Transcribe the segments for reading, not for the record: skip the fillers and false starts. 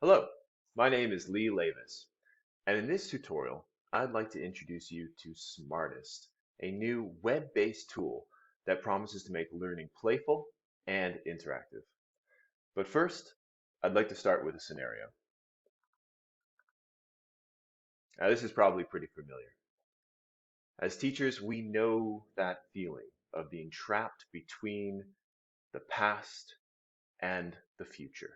Hello, my name is Lee Lavis, and in this tutorial, I'd like to introduce you to Smartest, a new web-based tool that promises to make learning playful and interactive. But first, I'd like to start with a scenario. Now, this is probably pretty familiar. As teachers, we know that feeling of being trapped between the past and the future.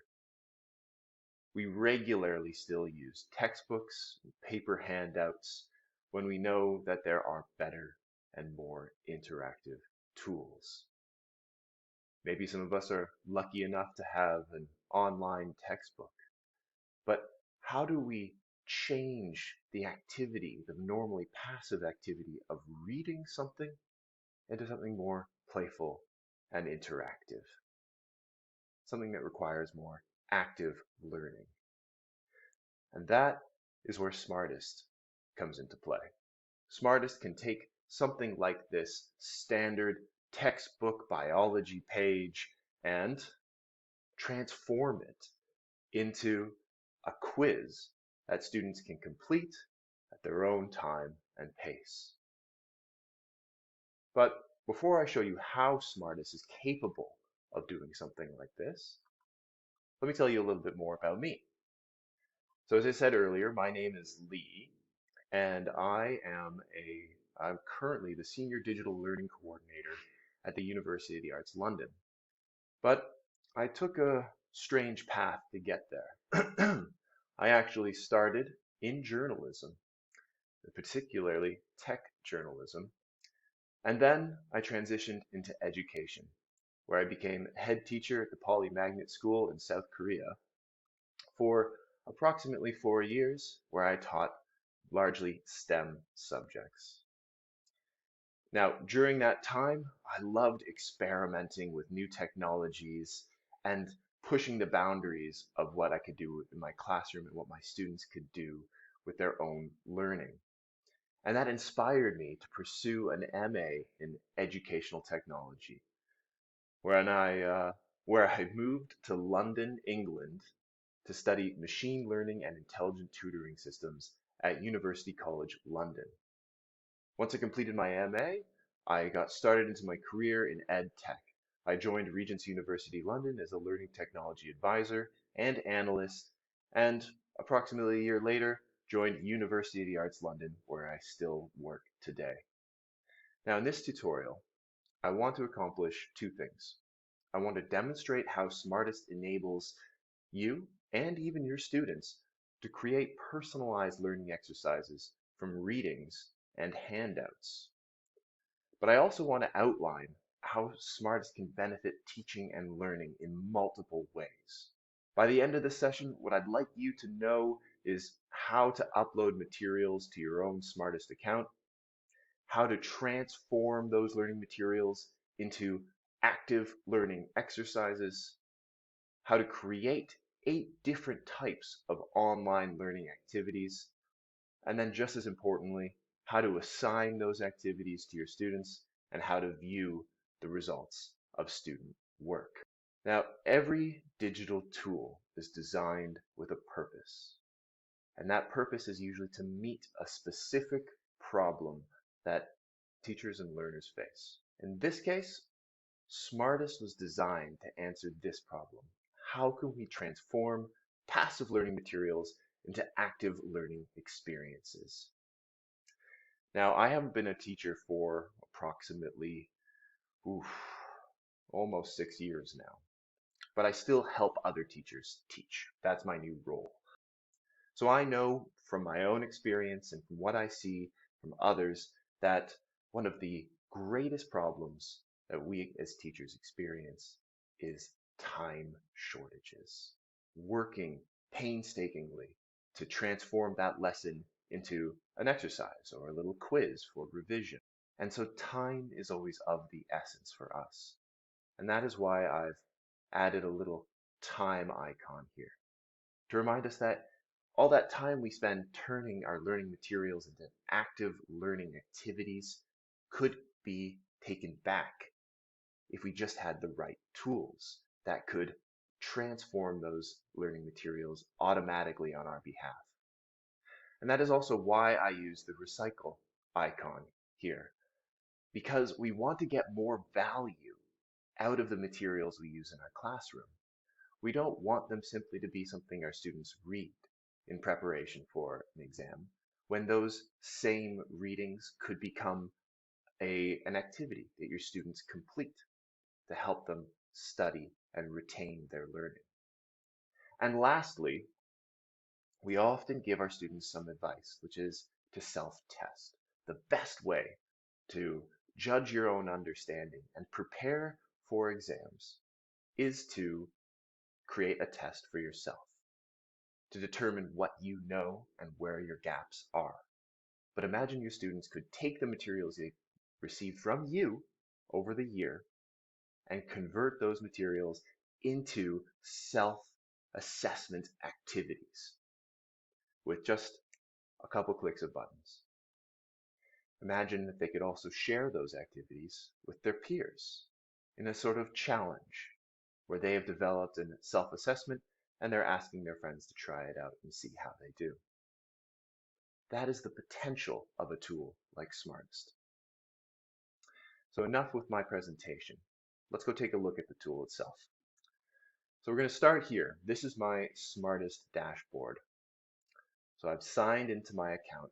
We regularly still use textbooks and paper handouts when we know that there are better and more interactive tools. Maybe some of us are lucky enough to have an online textbook, but how do we change the activity, the normally passive activity of reading something into something more playful and interactive, something that requires more active learning? And that is where Smartest comes into play. Smartest can take something like this standard textbook biology page and transform it into a quiz that students can complete at their own time and pace. But before I show you how Smartest is capable of doing something like this, let me tell you a little bit more about me. So as I said earlier, my name is Lee, and I'm currently the Senior Digital Learning Coordinator at the University of the Arts London. But I took a strange path to get there. I actually started in journalism, particularly tech journalism, and then I transitioned into education, where I became head teacher at the Poly Magnet School in South Korea for approximately 4 years, where I taught largely STEM subjects. Now, during that time, I loved experimenting with new technologies and pushing the boundaries of what I could do in my classroom and what my students could do with their own learning. And that inspired me to pursue an MA in educational technology, where I moved to London, England, to study machine learning and intelligent tutoring systems at University College London. Once I completed my MA, I got started into my career in ed tech. I joined Regent's University London as a learning technology advisor and analyst, and approximately a year later, joined University of the Arts London, where I still work today. Now, in this tutorial, I want to accomplish two things. I want to demonstrate how Smartest enables you and even your students to create personalized learning exercises from readings and handouts. But I also want to outline how Smartest can benefit teaching and learning in multiple ways. By the end of the session, what I'd like you to know is how to upload materials to your own Smartest account, how to transform those learning materials into active learning exercises, how to create 8 different types of online learning activities, and then just as importantly, how to assign those activities to your students and how to view the results of student work. Now, every digital tool is designed with a purpose, and that purpose is usually to meet a specific problem that teachers and learners face. In this case, Smartest was designed to answer this problem. How can we transform passive learning materials into active learning experiences? Now, I haven't been a teacher for approximately oof, almost 6 years now, but I still help other teachers teach. That's my new role. So I know from my own experience and from what I see from others that one of the greatest problems that we as teachers experience is time shortages. Working painstakingly to transform that lesson into an exercise or a little quiz for revision. And so time is always of the essence for us. And that is why I've added a little time icon here to remind us that all that time we spend turning our learning materials into active learning activities could be taken back if we just had the right tools that could transform those learning materials automatically on our behalf. And that is also why I use the recycle icon here, because we want to get more value out of the materials we use in our classroom. We don't want them simply to be something our students read in preparation for an exam, when those same readings could become an activity that your students complete to help them study and retain their learning. And lastly, we often give our students some advice, which is to self-test. The best way to judge your own understanding and prepare for exams is to create a test for yourself to determine what you know and where your gaps are. But imagine your students could take the materials they received from you over the year and convert those materials into self-assessment activities with just a couple clicks of buttons. Imagine that they could also share those activities with their peers in a sort of challenge where they have developed a self-assessment and they're asking their friends to try it out and see how they do. That is the potential of a tool like Smartest. So enough with my presentation. Let's go take a look at the tool itself. So we're going to start here. This is my Smartest dashboard. So I've signed into my account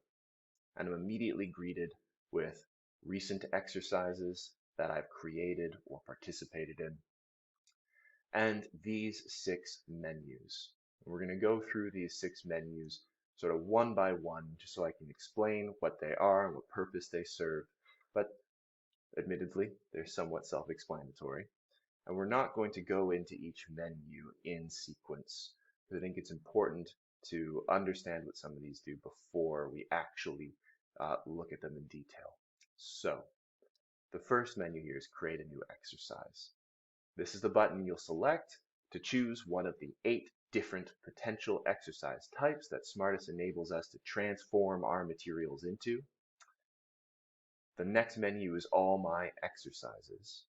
and I'm immediately greeted with recent exercises that I've created or participated in, and these 6 menus. We're going to go through these 6 menus sort of one by one, just so I can explain what they are and what purpose they serve. But admittedly, they're somewhat self-explanatory. And we're not going to go into each menu in sequence, because I think it's important to understand what some of these do before we actually look at them in detail. So the first menu here is create a new exercise. This is the button you'll select to choose one of the 8 different potential exercise types that Smartest enables us to transform our materials into. The next menu is All My Exercises.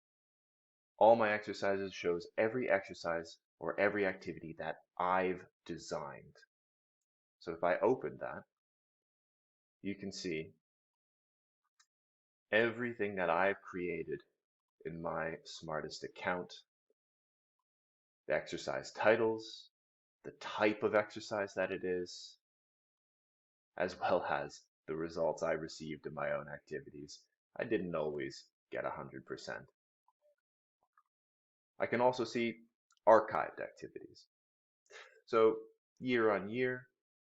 All My Exercises shows every exercise or every activity that I've designed. So if I open that, you can see everything that I've created in my Smartest account, the exercise titles, the type of exercise that it is, as well as the results I received in my own activities. I didn't always get 100%. I can also see archived activities. So year on year,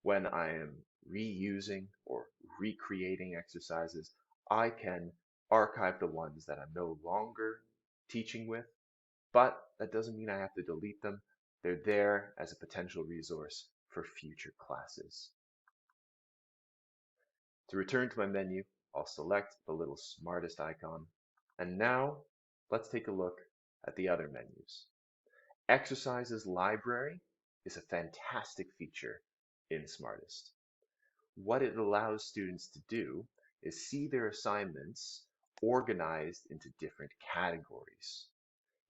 when I am reusing or recreating exercises, I can archive the ones that I'm no longer teaching with, but that doesn't mean I have to delete them. They're there as a potential resource for future classes. To return to my menu, I'll select the little Smartest icon. And now let's take a look at the other menus. Exercises Library is a fantastic feature in Smartest. What it allows students to do is see their assignments organized into different categories.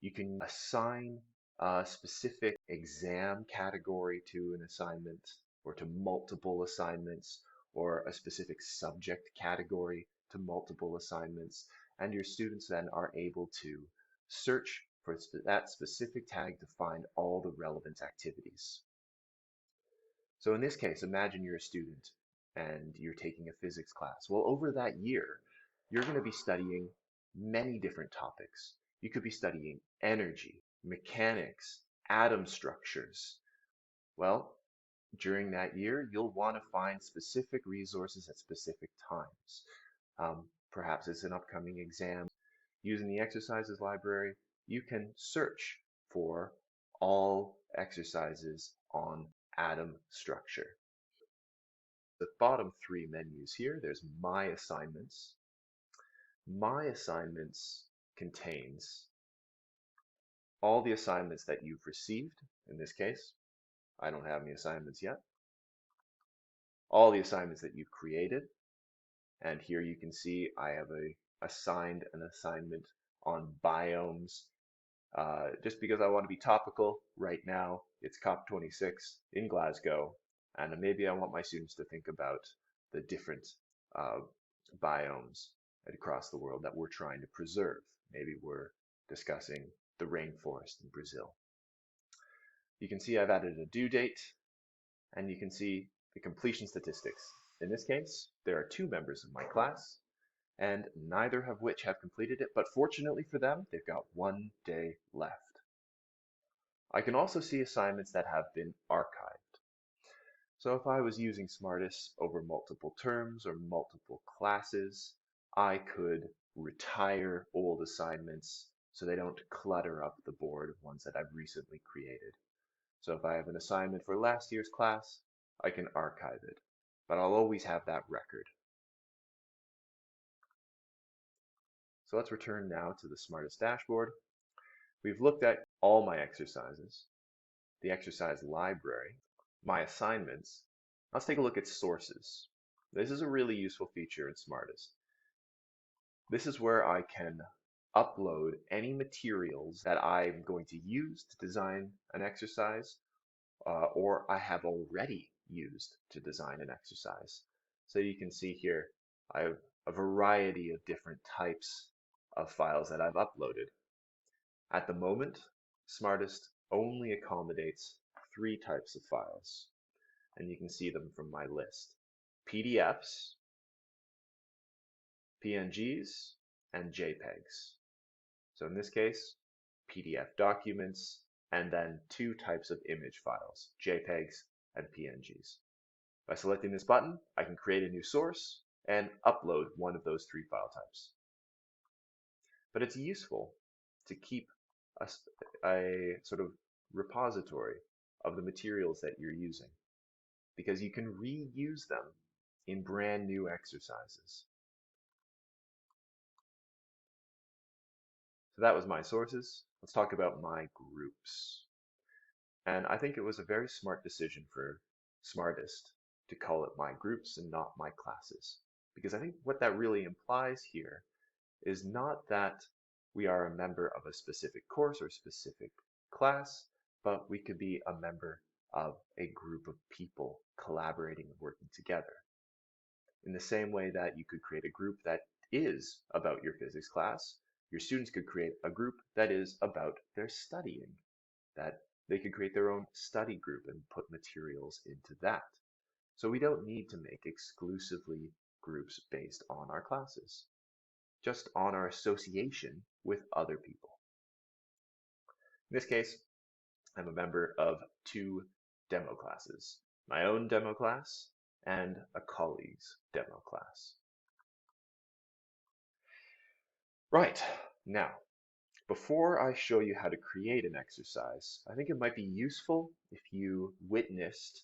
You can assign a specific exam category to an assignment or to multiple assignments, or a specific subject category to multiple assignments, and your students then are able to search for that specific tag to find all the relevant activities. So in this case, imagine you're a student and you're taking a physics class. Well, over that year, you're going to be studying many different topics. You could be studying energy, mechanics, atom structures. Well, during that year, you'll want to find specific resources at specific times. Perhaps it's an upcoming exam. Using the exercises library, you can search for all exercises on atom structure. The bottom 3 menus here, there's My Assignments. My Assignments contains all the assignments that you've received. In this case, I don't have any assignments yet. All the assignments that you've created. And here you can see I have assigned an assignment on biomes just because I want to be topical right now. It's COP26 in Glasgow, and maybe I want my students to think about the different uh, biomes across the world that we're trying to preserve. Maybe we're discussing the rainforest in Brazil. You can see I've added a due date, and you can see the completion statistics. In this case, there are 2 members of my class, and neither of which have completed it, but fortunately for them, they've got 1 day left. I can also see assignments that have been archived. So if I was using Smartest over multiple terms or multiple classes, I could retire old assignments so they don't clutter up the board of ones that I've recently created. So if I have an assignment for last year's class, I can archive it, but I'll always have that record. So let's return now to the Smartest dashboard. We've looked at all my exercises, the exercise library, my assignments. Let's take a look at sources. This is a really useful feature in Smartest. This is where I can upload any materials that I'm going to use to design an exercise, or I have already used to design an exercise. So you can see here, I have a variety of different types of files that I've uploaded. At the moment, Smartest only accommodates 3 types of files, and you can see them from my list: PDFs, PNGs, and JPEGs. So in this case, PDF documents, and then 2 types of image files, JPEGs and PNGs. By selecting this button, I can create a new source and upload one of those 3 file types. But it's useful to keep a sort of repository of the materials that you're using, because you can reuse them in brand new exercises. So that was my sources. Let's talk about my groups. And I think it was a very smart decision for Smartest to call it my groups and not my classes, because I think what that really implies here is not that we are a member of a specific course or specific class, but we could be a member of a group of people collaborating and working together. In the same way that you could create a group that is about your physics class, your students could create a group that is about their studying, that they could create their own study group and put materials into that. So we don't need to make exclusively groups based on our classes, just on our association with other people. In this case, I'm a member of 2 demo classes, my own demo class and a colleague's demo class. Right, now, before I show you how to create an exercise, I think it might be useful if you witnessed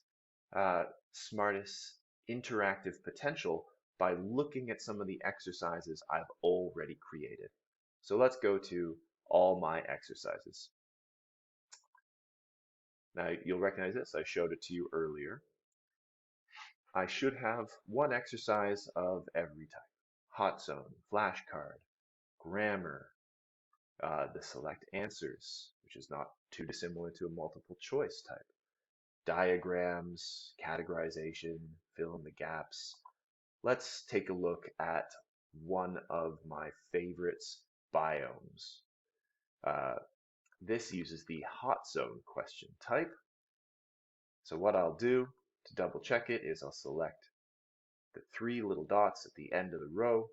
Smartest's interactive potential by looking at some of the exercises I've already created. So let's go to all my exercises. Now you'll recognize this, I showed it to you earlier. I should have 1 exercise of every type: hot zone, flashcard, grammar, the select answers, which is not too dissimilar to a multiple choice type, diagrams, categorization, fill in the gaps. Let's take a look at one of my favorites, biomes. This uses the hot zone question type. So what I'll do to double check it is I'll select the 3 little dots at the end of the row,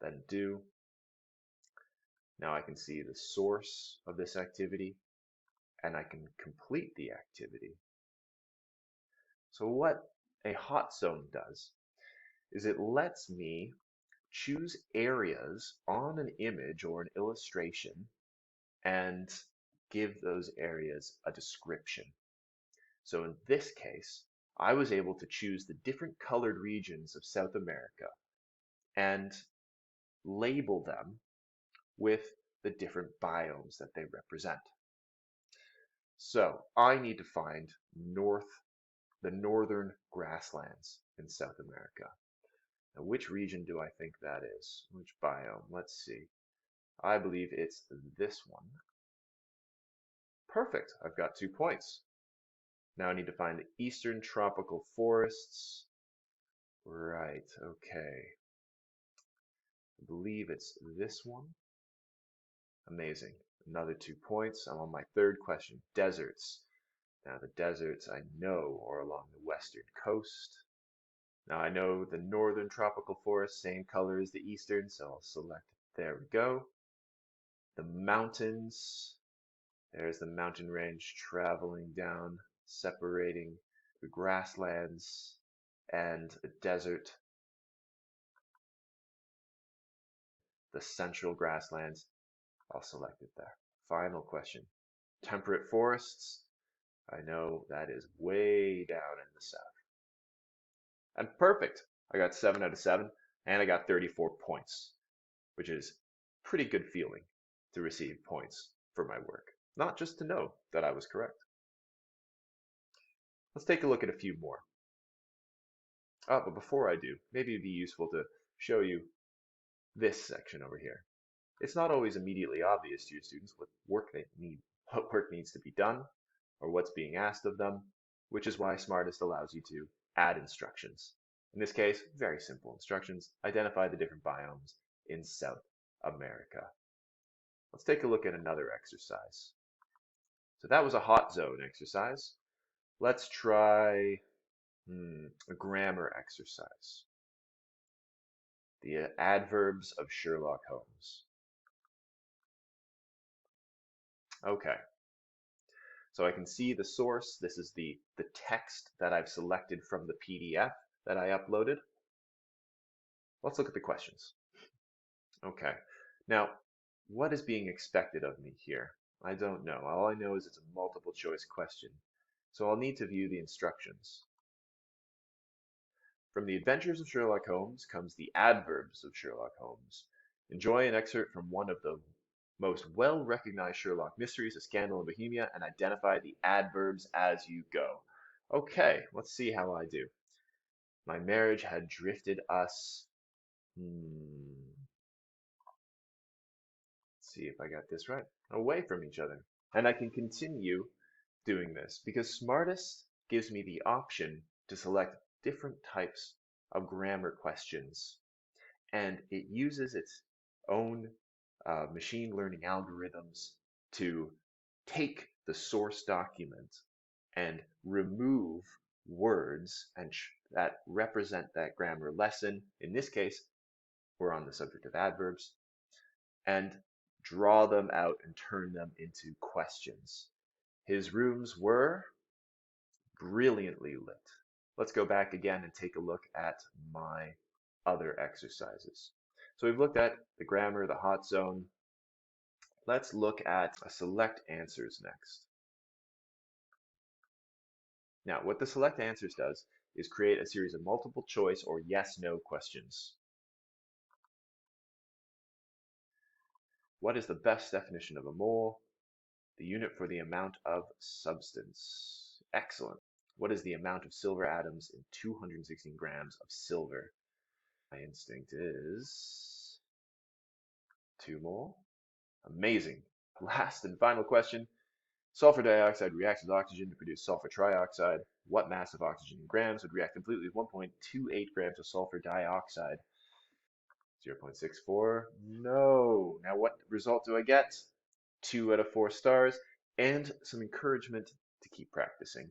then do. Now I can see the source of this activity, and I can complete the activity. So what a hot zone does is it lets me choose areas on an image or an illustration and give those areas a description. So in this case, I was able to choose the different colored regions of South America and label them with the different biomes that they represent. So I need to find the northern grasslands in South America. Now, which region do I think that is? Which biome? Let's see. I believe it's this one. Perfect, I've got 2 points. Now I need to find the eastern tropical forests. Right, okay. I believe it's this one. Amazing. Another 2 points. I'm on my third question. Deserts. Now the deserts I know are along the western coast. Now I know the northern tropical forest, same color as the eastern, so I'll select it. There we go. The mountains. There's the mountain range traveling down, separating the grasslands and the desert, the central grasslands. I'll select it there. Final question. Temperate forests. I know that is way down in the south. And perfect. I got 7 out of 7, and I got 34 points, which is pretty good feeling to receive points for my work, not just to know that I was correct. Let's take a look at a few more. But before I do, maybe it'd be useful to show you this section over here. It's not always immediately obvious to your students what work needs to be done, or what's being asked of them, which is why Smartest allows you to add instructions. In this case, very simple instructions. Identify the different biomes in South America. Let's take a look at another exercise. So that was a hot zone exercise. Let's try a grammar exercise. The adverbs of Sherlock Holmes. Okay, so I can see the source. This is the text that I've selected from the PDF that I uploaded. Let's look at the questions. Okay, now what is being expected of me here? I don't know. All I know is it's a multiple choice question. So I'll need to view the instructions. From the adventures of Sherlock Holmes comes the adverbs of Sherlock Holmes. Enjoy an excerpt from one of the most well-recognized Sherlock mysteries, A Scandal in Bohemia, and identify the adverbs as you go. Okay, let's see how I do. My marriage had drifted us. Let's see if I got this right. Away from each other. And I can continue doing this because Smartest gives me the option to select different types of grammar questions, and it uses its own machine learning algorithms to take the source document and remove words that represent that grammar lesson. In this case, we're on the subject of adverbs, and draw them out and turn them into questions. His rooms were brilliantly lit. Let's go back again and take a look at my other exercises. So we've looked at the grammar, the hot zone. Let's look at select answers next. Now, what the select answers does is create a series of multiple choice or yes/no questions. What is the best definition of a mole? The unit for the amount of substance. Excellent. What is the amount of silver atoms in 216 grams of silver? My instinct is 2 mole. Amazing. Last and final question. Sulfur dioxide reacts with oxygen to produce sulfur trioxide. What mass of oxygen in grams would react completely with 1.28 grams of sulfur dioxide? 0.64. No. Now what result do I get? 2 out of 4 stars and some encouragement to keep practicing.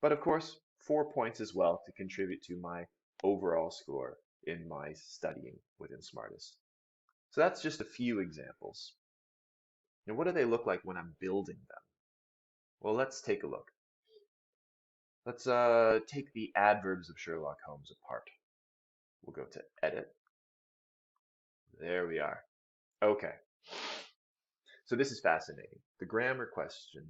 But of course, 4 points as well to contribute to my overall score in my studying within Smartest. So that's just a few examples. Now, what do they look like when I'm building them? Well, let's take a look. Let's take the adverbs of Sherlock Holmes apart. We'll go to Edit. There we are. Okay. So this is fascinating. The grammar question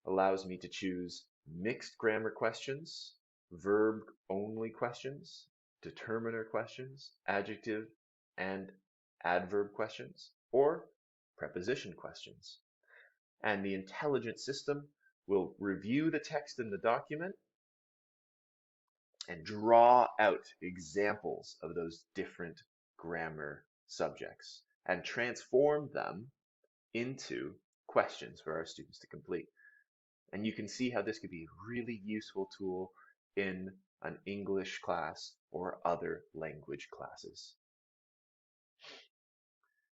allows me to choose mixed grammar questions, verb-only questions, determiner questions, adjective and adverb questions, or preposition questions. And the intelligent system will review the text in the document and draw out examples of those different grammar subjects and transform them into questions for our students to complete. And you can see how this could be a really useful tool in an English class or other language classes.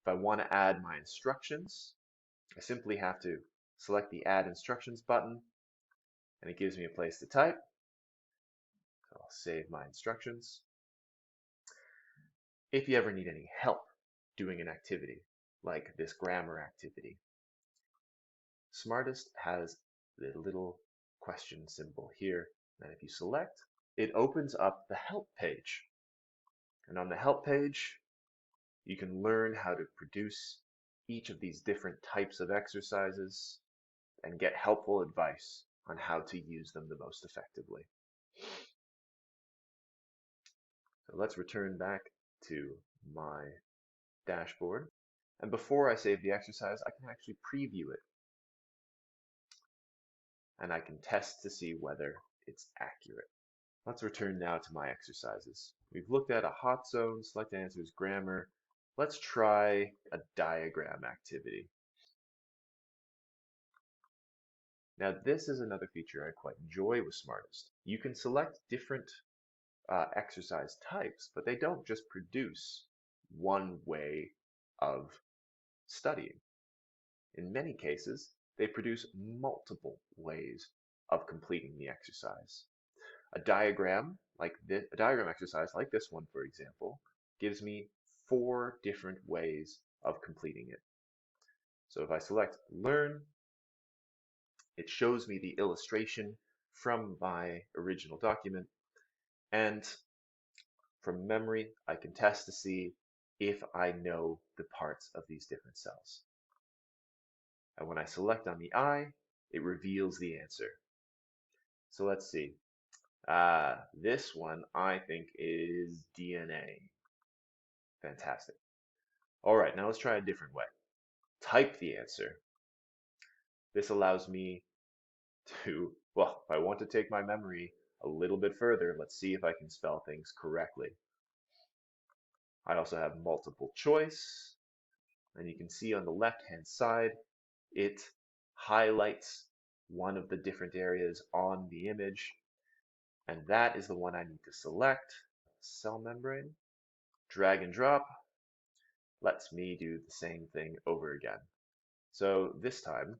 If I want to add my instructions, I simply have to select the Add Instructions button, and it gives me a place to type. So I'll save my instructions. If you ever need any help doing an activity, like this grammar activity, Smartest has the little question symbol here, and if you select, it opens up the help page. And on the help page, you can learn how to produce each of these different types of exercises and get helpful advice on how to use them the most effectively. So let's return back to my dashboard. And before I save the exercise, I can actually preview it. And I can test to see whether it's accurate. Let's return now to my exercises. We've looked at a hot zone, select answers, grammar. Let's try a diagram activity. Now this is another feature I quite enjoy with Smartest. You can select different exercise types, but they don't just produce one way of studying. In many cases, they produce multiple ways of completing the exercise. A diagram exercise like this one, for example, gives me 4 different ways of completing it. So if I select Learn, it shows me the illustration from my original document, and from memory, I can test to see if I know the parts of these different cells. And when I select on the eye, it reveals the answer. So let's see. This one I think is DNA. Fantastic. All right, now let's try a different way. Type the answer. This allows me to, well, if I want to take my memory a little bit further, let's see if I can spell things correctly. I also have multiple choice, and you can see on the left-hand side, it highlights one of the different areas on the image, and that is the one I need to select. Cell membrane, drag and drop, lets me do the same thing over again. So this time,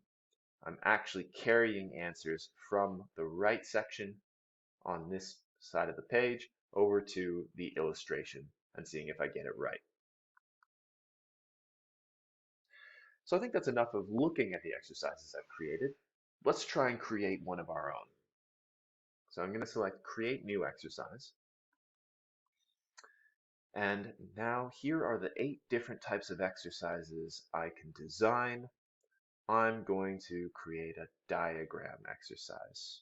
I'm actually carrying answers from the right section on this side of the page over to the illustration and seeing if I get it right. So I think that's enough of looking at the exercises I've created. Let's try and create one of our own. So I'm going to select Create New Exercise. And now here are the 8 different types of exercises I can design. I'm going to create a diagram exercise.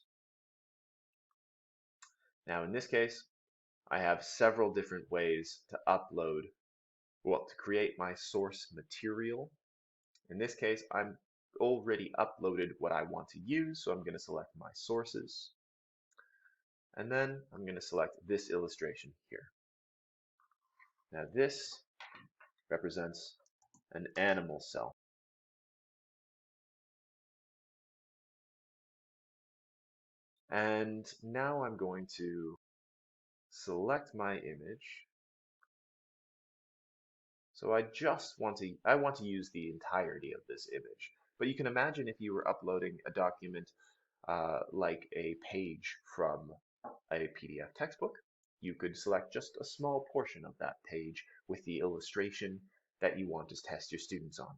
Now in this case, I have several different ways to upload, well, to create my source material. In this case, I'm already uploaded what I want to use, so I'm going to select my sources. And then I'm going to select this illustration here. Now this represents an animal cell. And now I'm going to select my image. So I want to use the entirety of this image. But you can imagine if you were uploading a document like a page from a PDF textbook, you could select just a small portion of that page with the illustration that you want to test your students on.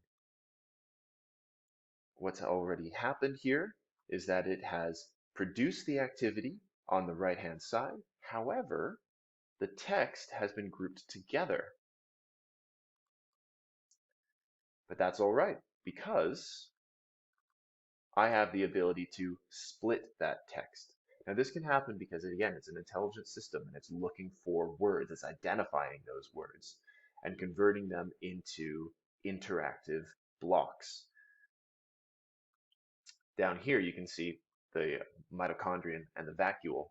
What's already happened here is that it has produced the activity on the right-hand side. However, the text has been grouped together. But that's all right, because I have the ability to split that text. Now this can happen because, again, it's an intelligent system and it's looking for words, it's identifying those words and converting them into interactive blocks. Down here you can see the mitochondrion and the vacuole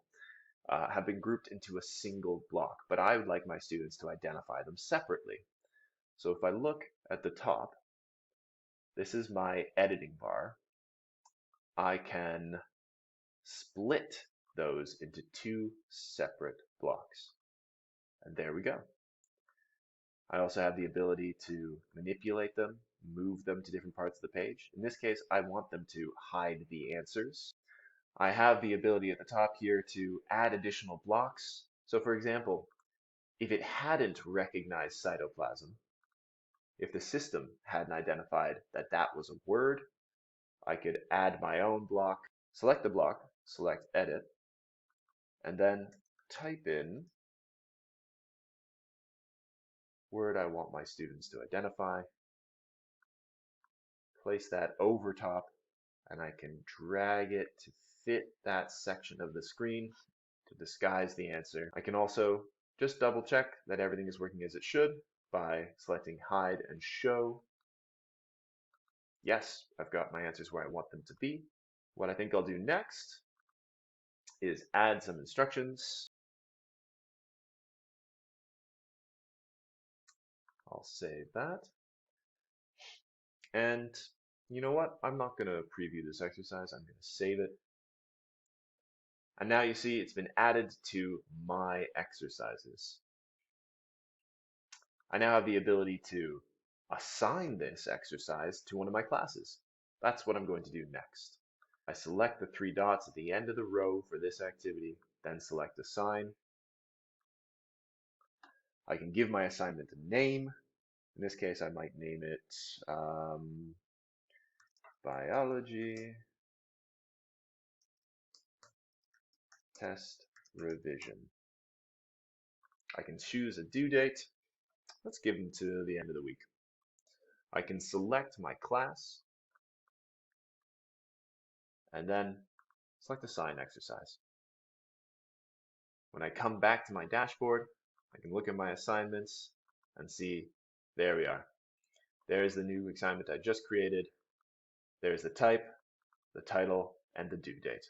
have been grouped into a single block, but I would like my students to identify them separately. So if I look at the top, this is my editing bar. I can split those into two separate blocks. And there we go. I also have the ability to manipulate them, move them to different parts of the page. In this case, I want them to hide the answers. I have the ability at the top here to add additional blocks. So for example, if it hadn't recognized cytoplasm, if the system hadn't identified that that was a word, I could add my own block, select the block, select edit, and then type in word I want my students to identify, place that over top, and I can drag it to fit that section of the screen to disguise the answer. I can also just double check that everything is working as it should by selecting hide and show. Yes, I've got my answers where I want them to be. What I think I'll do next is add some instructions. I'll save that. And you know what? I'm not going to preview this exercise. I'm going to save it. And now you see it's been added to my exercises. I now have the ability to assign this exercise to one of my classes. That's what I'm going to do next. I select the three dots at the end of the row for this activity, then select assign. I can give my assignment a name. In this case, I might name it biology test revision. I can choose a due date. Let's give them to the end of the week. I can select my class and then select assign exercise. When I come back to my dashboard, I can look at my assignments and see, there we are. There's the new assignment I just created. There's the type, the title, and the due date.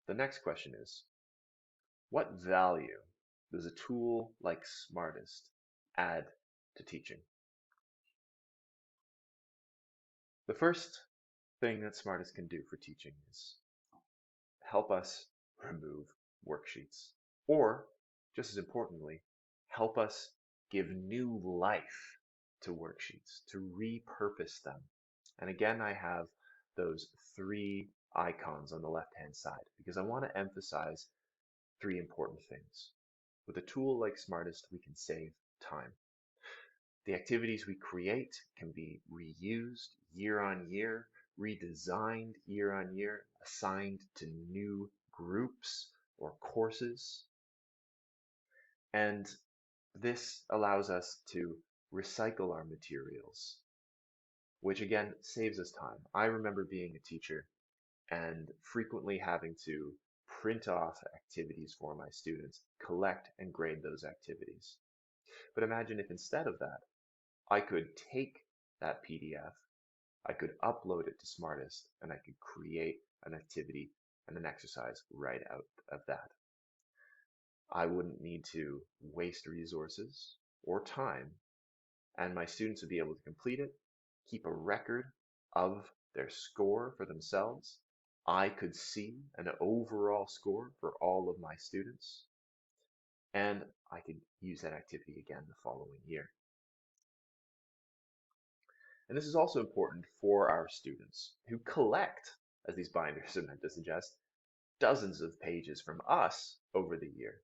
The next question is, what value does a tool like Smartest add to teaching? The first thing that Smartest can do for teaching is help us remove worksheets, or just as importantly, help us give new life to worksheets, to repurpose them. And again, I have those three icons on the left-hand side because I want to emphasize three important things. With a tool like Smartest, we can save time. The activities we create can be reused year on year, redesigned year on year, assigned to new groups or courses. And this allows us to recycle our materials, which again saves us time. I remember being a teacher and frequently having to print off activities for my students, collect and grade those activities. But imagine if instead of that, I could take that PDF, I could upload it to Smartest, and I could create an activity and an exercise right out of that. I wouldn't need to waste resources or time, and my students would be able to complete it, keep a record of their score for themselves. I could see an overall score for all of my students, and I could use that activity again the following year. And this is also important for our students who collect, as these binders are meant to suggest, dozens of pages from us over the year.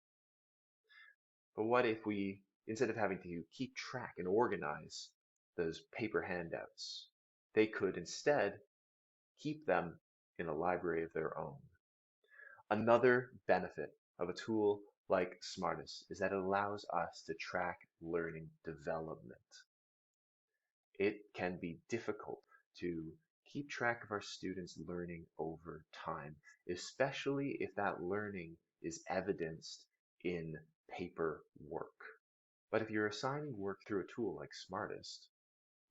But what if we, instead of having to keep track and organize those paper handouts, they could instead keep them in a library of their own? Another benefit of a tool like Smartest is that it allows us to track learning development. It can be difficult to keep track of our students' learning over time, especially if that learning is evidenced in paper work. But if you're assigning work through a tool like Smartest,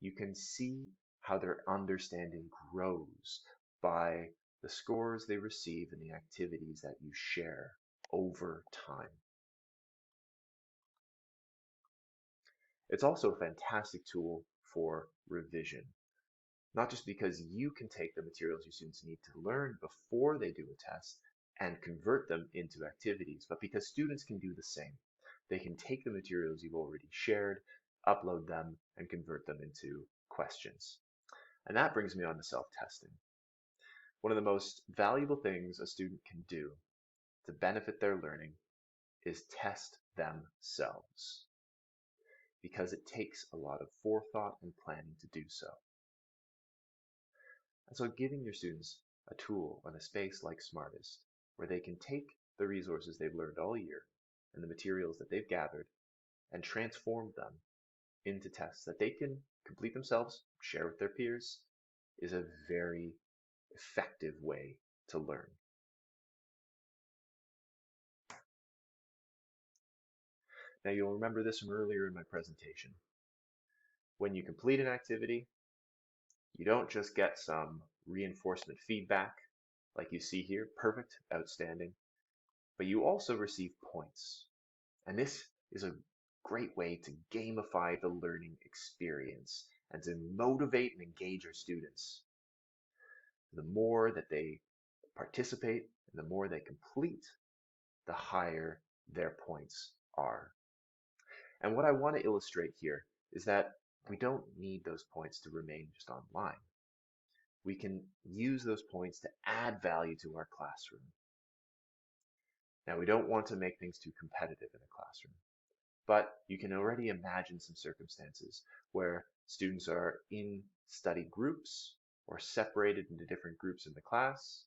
you can see how their understanding grows by the scores they receive and the activities that you share over time. It's also a fantastic tool for revision. not just because you can take the materials your students need to learn before they do a test and convert them into activities, but because students can do the same. They can take the materials you've already shared, upload them, and convert them into questions. And that brings me on to self-testing. One of the most valuable things a student can do to benefit their learning is test themselves, because it takes a lot of forethought and planning to do so. And so giving your students a tool and a space like Smartest, where they can take the resources they've learned all year and the materials that they've gathered and transform them into tests that they can complete themselves, share with their peers, is a very effective way to learn. Now you'll remember this from earlier in my presentation. When you complete an activity, you don't just get some reinforcement feedback like you see here, perfect, outstanding, but you also receive points. And this is a great way to gamify the learning experience and to motivate and engage our students. The more that they participate and the more they complete, the higher their points are. And what I want to illustrate here is that we don't need those points to remain just online. We can use those points to add value to our classroom. Now, we don't want to make things too competitive in a classroom, but you can already imagine some circumstances where students are in study groups or separated into different groups in the class,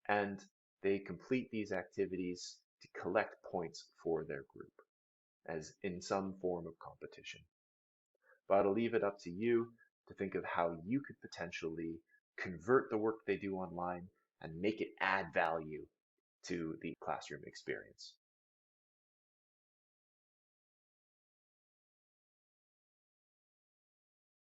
and they complete these activities to collect points for their group, as in some form of competition. But I'll leave it up to you to think of how you could potentially convert the work they do online and make it add value to the classroom experience.